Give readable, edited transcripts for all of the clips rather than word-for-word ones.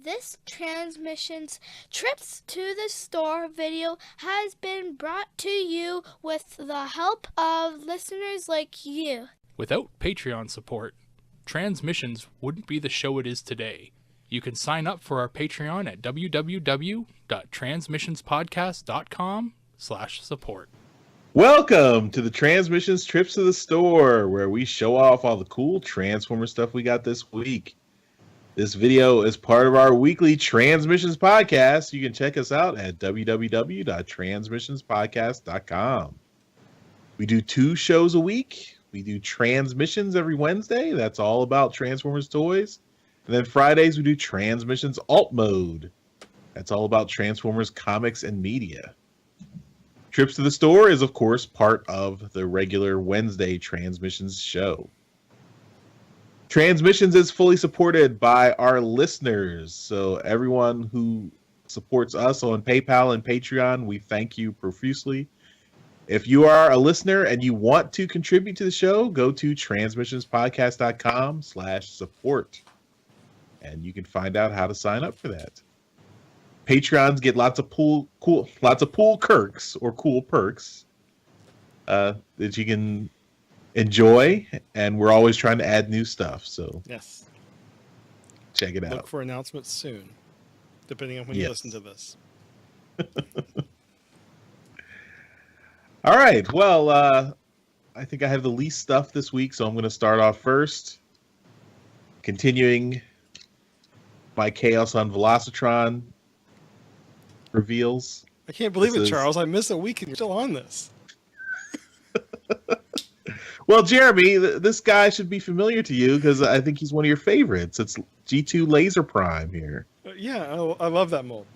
This Transmissions Trips to the Store video has been brought to you with the help of listeners like you. Without Patreon support, Transmissions wouldn't be the show it is today. You can sign up for our Patreon at www.transmissionspodcast.com/support. Welcome to the Transmissions Trips to the Store, where we show off all the cool Transformer stuff we got this week. This video is part of our weekly Transmissions podcast. You can check us out at www.transmissionspodcast.com. We do 2 shows a week. We do Transmissions every Wednesday. That's all about Transformers toys. And then Fridays we do Transmissions Alt Mode. That's all about Transformers comics and media. Trips to the Store is, of course, part of the regular Wednesday Transmissions show. Transmissions is fully supported by our listeners. So everyone who supports us on PayPal and Patreon, we thank you profusely. If you are a listener and you want to contribute to the show, go to transmissionspodcast.com/support. And you can find out how to sign up for that. Patreons get lots of cool perks that you can enjoy, and we're always trying to add new stuff. So yes, check it out. Look for announcements soon, depending on when you listen to this. All right. Well, I think I have the least stuff this week, so I'm going to start off first. Continuing my Chaos on Velocitron reveals. I can't believe it, Charles. I missed a week and you're still on this. Well, Jeremy, this guy should be familiar to you because I think he's one of your favorites. It's G2 Laser Prime here. Yeah, I love that mold.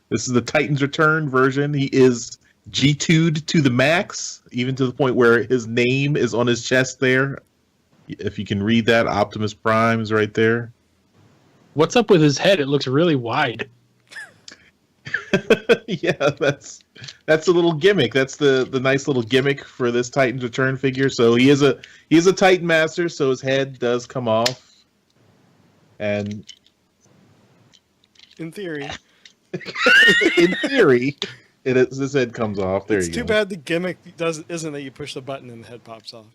This is the Titans Return version. He is G2'd to the max, even to the point where his name is on his chest there. If you can read that, Optimus Prime is right there. What's up with his head? It looks really wide. Yeah, that's a little gimmick. That's the nice little gimmick for this Titans Return figure. So he is a Titan Master, so his head does come off. And in theory, his head comes off. There you go. It's too bad the gimmick isn't that you push the button and the head pops off.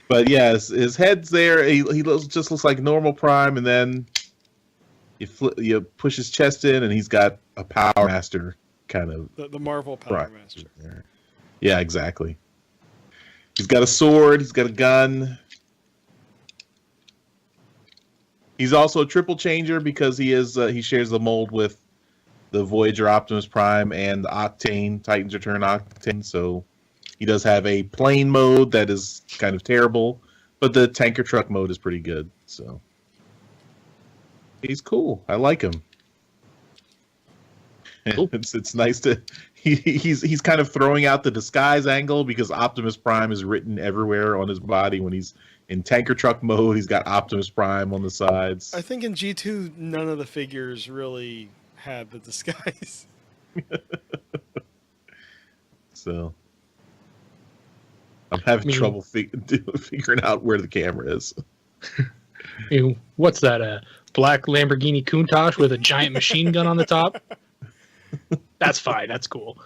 But yes, his head's there. He just looks like normal Prime, and then you push his chest in, and he's got a Power Master kind of. The Marvel Power Master. There. Yeah, exactly. He's got a sword. He's got a gun. He's also a triple changer because he shares the mold with the Voyager Optimus Prime and the Octane Titans Return Octane. So he does have a plane mode that is kind of terrible, but the tanker truck mode is pretty good. So he's cool. I like him. Cool. It's nice to he's kind of throwing out the disguise angle because Optimus Prime is written everywhere on his body. When he's in tanker truck mode, he's got Optimus Prime on the sides. I think in G2 none of the figures really had the disguise. So I'm having trouble figuring out where the camera is. What's that? A black Lamborghini Countach with a giant machine gun on the top? That's fine. That's cool.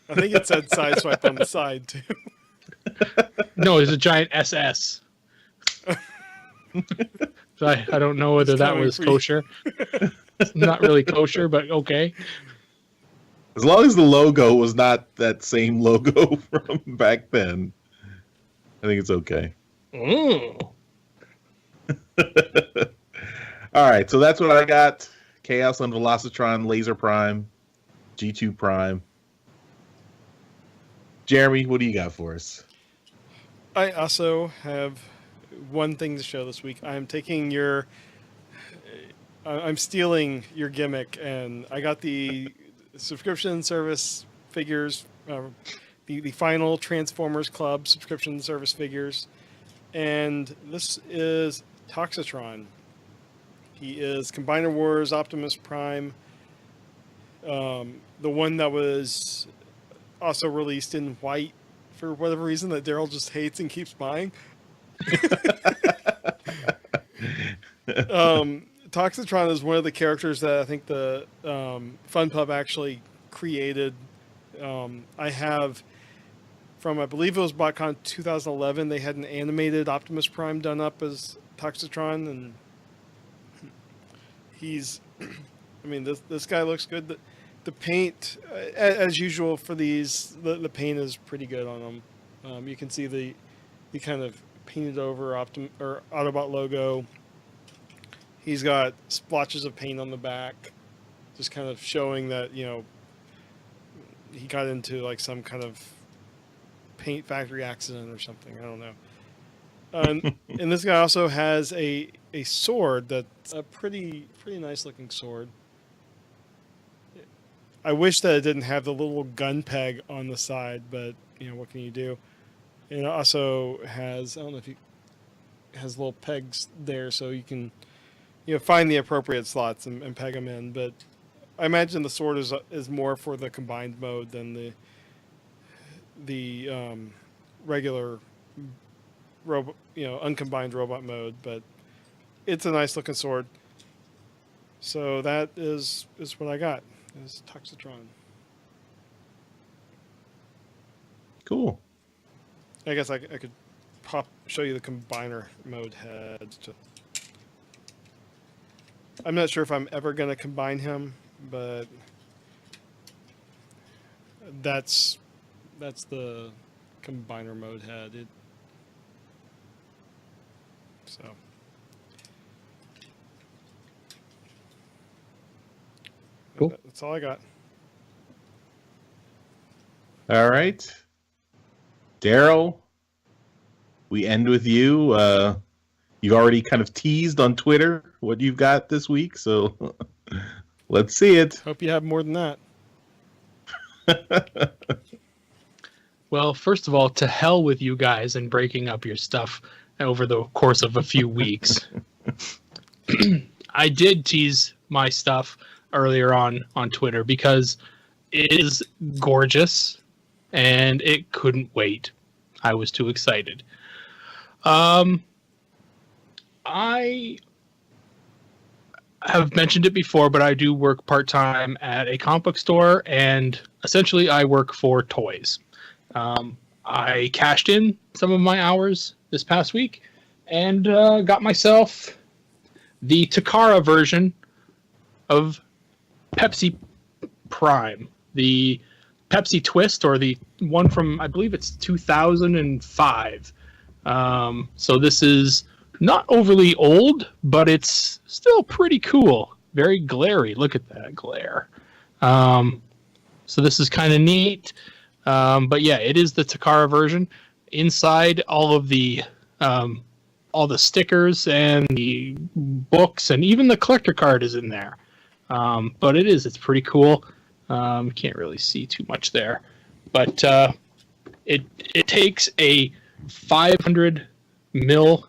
I think it said Sideswipe on the side too. No, it's a giant SS. So I don't know whether that was kosher. It's not really kosher, but okay. As long as the logo was not that same logo from back then, I think it's okay. All right, so that's what I got. Chaos on Velocitron, Laser Prime, G2 Prime. Jeremy, what do you got for us? I also have one thing to show this week. I'm stealing your gimmick, and I got the subscription service figures, the final Transformers Club subscription service figures, and this is Toxitron. He is Combiner Wars Optimus Prime, the one that was also released in white for whatever reason that Darryl just hates and keeps buying. Toxitron is one of the characters that I think the Fun Pub actually created. I have from, I believe it was BotCon 2011, they had an animated Optimus Prime done up as Toxitron, and he's, I mean, this guy looks good. The paint, as usual for these, the paint is pretty good on them. You can see the kind of painted over Autobot logo. He's got splotches of paint on the back, just kind of showing that, you know, he got into like some kind of paint factory accident or something. I don't know. And this guy also has a sword that's a pretty nice looking sword. I wish that it didn't have the little gun peg on the side, but you know, what can you do? And it also has, I don't know if has little pegs there, so you can, you know, find the appropriate slots and peg them in. But I imagine the sword is more for the combined mode than the regular robot, you know, uncombined robot mode. But it's a nice looking sword. So that is what I got. Is Toxitron. Cool. I guess I could show you the combiner mode head. I'm not sure if I'm ever going to combine him, but that's the combiner mode head. So Cool. That's all I got. All right. Darryl, we end with you. You've already kind of teased on Twitter what you've got this week, so let's see it. Hope you have more than that. Well, first of all, to hell with you guys and breaking up your stuff over the course of a few weeks. I did tease my stuff earlier on Twitter because it is gorgeous and it couldn't wait. I was too excited. I have mentioned it before, but I do work part-time at a comic book store, and essentially I work for toys. I cashed in some of my hours this past week and got myself the Takara version of Pepsi Prime, the Pepsi Twist, or the one from, I believe it's 2005. So this is not overly old, but it's still pretty cool. Very glary. Look at that glare. So this is kind of neat. But yeah, it is the Takara version. Inside, all the stickers and the books and even the collector card is in there. But it's pretty cool. Can't really see too much there, but it takes a 500 ml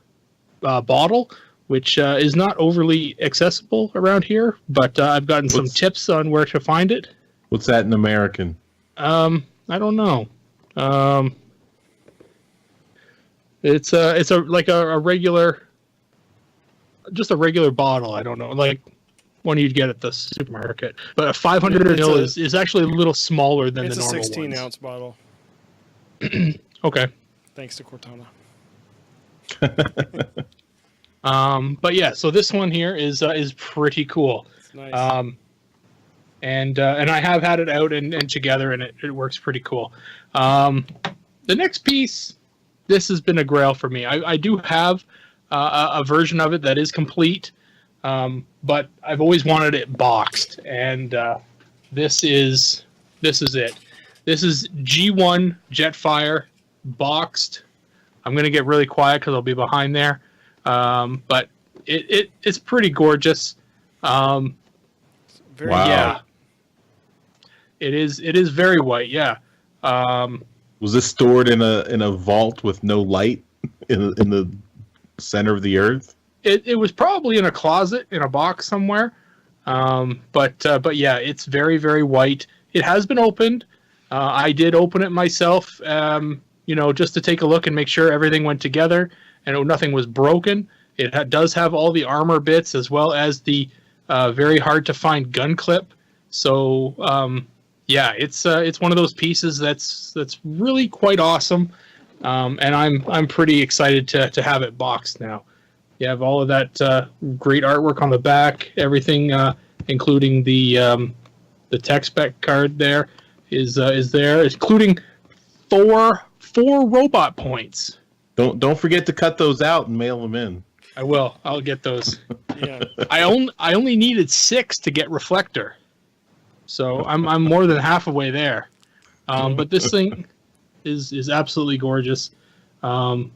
bottle, which is not overly accessible around here. But I've gotten some tips on where to find it. What's that in American? I don't know. It's like a regular, just a regular bottle. I don't know, like one you'd get at the supermarket. But a 500 ml is actually a little smaller than the normal ones. It's a 16-ounce bottle. Okay. Thanks to Cortana. But yeah, so this one here is pretty cool. It's nice. And I have had it out and together, and it works pretty cool. The next piece, this has been a grail for me. I do have a version of it that is complete, but I've always wanted it boxed, and this is it. This is G1 Jetfire boxed. I'm gonna get really quiet because I'll be behind there, but it's pretty gorgeous. Wow. Yeah. It is very white, yeah. Was this stored in a vault with no light in the center of the earth? It was probably in a closet in a box somewhere. But yeah, it's very, very white. It has been opened. I did open it myself, just to take a look and make sure everything went together and nothing was broken. It does have all the armor bits as well as the very hard to find gun clip. So yeah, it's one of those pieces that's really quite awesome, and I'm pretty excited to have it boxed now. You have all of that great artwork on the back, everything, including the tech spec card there is there, including four robot points. Don't forget to cut those out and mail them in. I will. I'll get those. Yeah. I only needed 6 to get reflector, so I'm more than halfway there. But this thing is absolutely gorgeous. I'm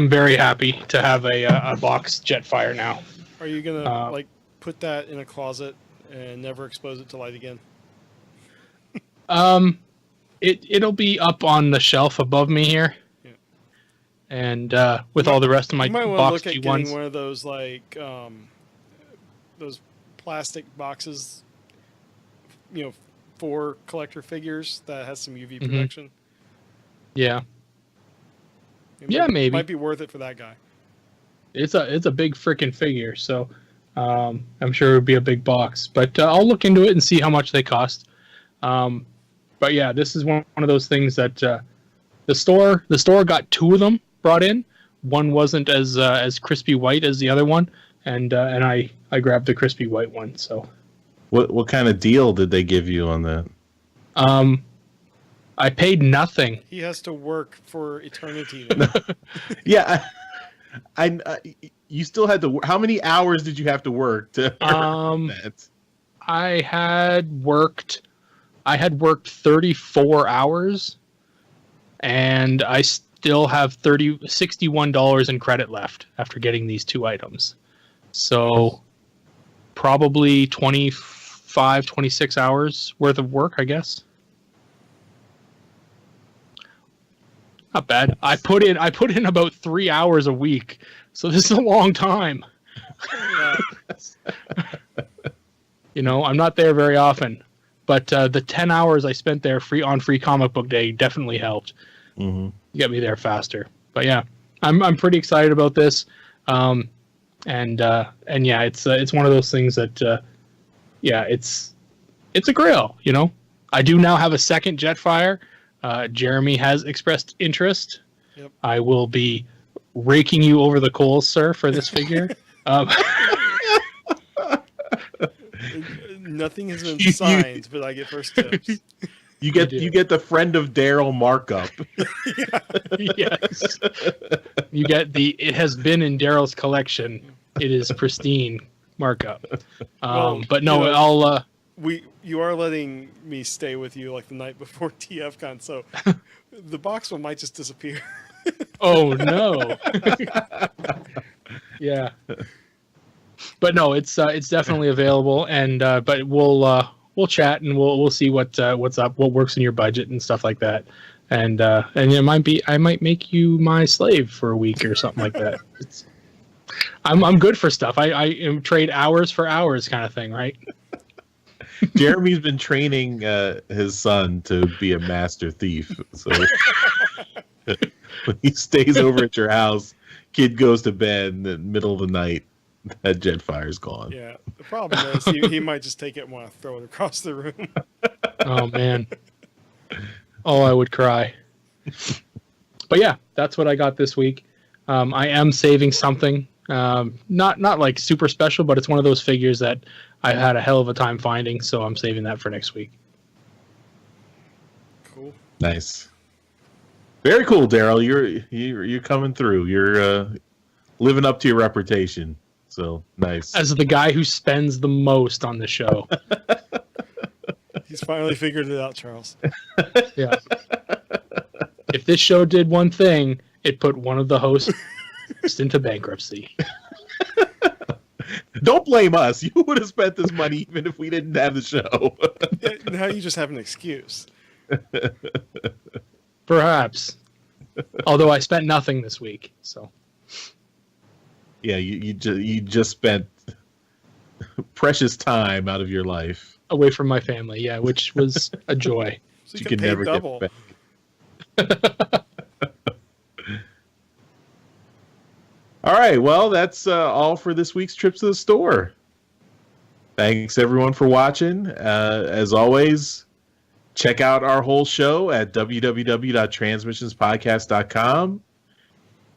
very happy to have a box Jetfire now. Are you gonna like put that in a closet and never expose it to light again? It'll be up on the shelf above me here, Yeah. and with all the rest of my You might want box to look at G1s. getting one of those like those plastic boxes, for collector figures that has some UV protection. Yeah, It Yeah, maybe. might be worth it for that guy. it's a big freaking figure, so I'm sure it would be a big box. But I'll look into it and see how much they cost. But yeah, this is one of those things that the store got 2 of them brought in. One wasn't as crispy white as the other one, and I grabbed the crispy white one. So What kind of deal did they give you on that? I paid nothing. He has to work for eternity. Yeah, I you still had to. How many hours did you have to work to earn that? I had worked 34 hours, and I still have $61 in credit left after getting these 2 items. So probably 25, 26 hours worth of work, I guess. Not bad. I put in about 3 hours a week, so this is a long time. I'm not there very often, but the 10 hours I spent there free comic book day definitely helped. Mm-hmm. Get me there faster. But yeah, I'm pretty excited about this, and yeah, it's one of those things that it's a grail. I do now have a second Jetfire. Jeremy has expressed interest. Yep. I will be raking you over the coals, sir, for this figure. Nothing has been signed, but I get first tips. You get the friend of Darryl markup. Yes. You get it has been in Darryl's collection. It is pristine markup. But no, You are letting me stay with you like the night before TFCon, so the box one might just disappear. Oh no. Yeah. But no, it's definitely available, and but we'll chat and we'll see what's up, what works in your budget and stuff like that, and I might make you my slave for a week or something like that. I'm good for stuff. I trade hours for hours kind of thing, right? Jeremy's been training his son to be a master thief. So when he stays over at your house, kid goes to bed in the middle of the night, that Jetfire's gone. Yeah. The problem is he might just take it and want to throw it across the room. Oh man. Oh, I would cry. But yeah, that's what I got this week. I am saving something. Not like super special, but it's one of those figures that I had a hell of a time finding, so I'm saving that for next week. Cool. Nice. Very cool, Darryl. You're coming through. You're living up to your reputation. So nice. As the guy who spends the most on the show. He's finally figured it out, Charles. Yeah. If this show did one thing, it put one of the hosts into bankruptcy. Don't blame us. You would have spent this money even if we didn't have the show. Now you just have an excuse. Perhaps. Although I spent nothing this week, so. Yeah, you just spent precious time out of your life. Away from my family, yeah, which was a joy. So You can can pay never double. get back. All right. Well, that's all for this week's Trip to the Store. Thanks, everyone, for watching. As always, check out our whole show at www.transmissionspodcast.com.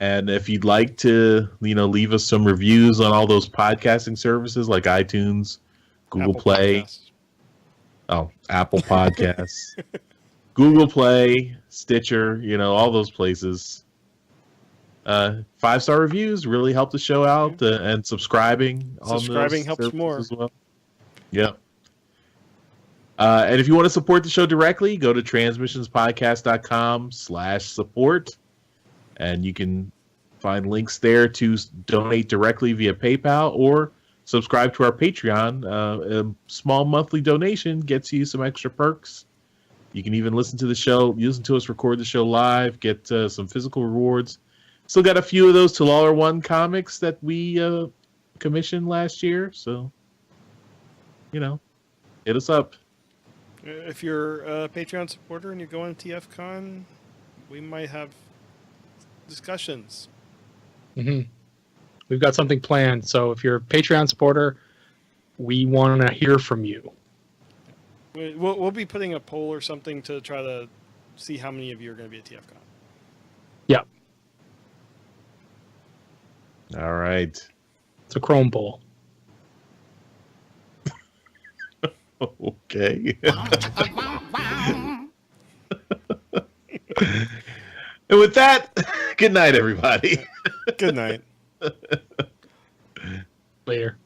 And if you'd like to, leave us some reviews on all those podcasting services like iTunes, Google Apple Play, Podcasts. Apple Podcasts, Google Play, Stitcher, all those places. 5-star reviews really help the show out, and subscribing Helps more as well. Yeah. And if you want to support the show directly, go to transmissionspodcast.com/support. And you can find links there to donate directly via PayPal or subscribe to our Patreon. A small monthly donation gets you some extra perks. You can even listen to us record the show live, get some physical rewards. Still got a few of those Talala 1 comics that we commissioned last year. So, hit us up. If you're a Patreon supporter and you're going to TFCon, we might have discussions. Mm-hmm. We've got something planned. So if you're a Patreon supporter, we want to hear from you. We'll be putting a poll or something to try to see how many of you are going to be at TFCon. Yeah. All right. It's a Chrome poll. Okay. And with that, good night, everybody. Good night. Later.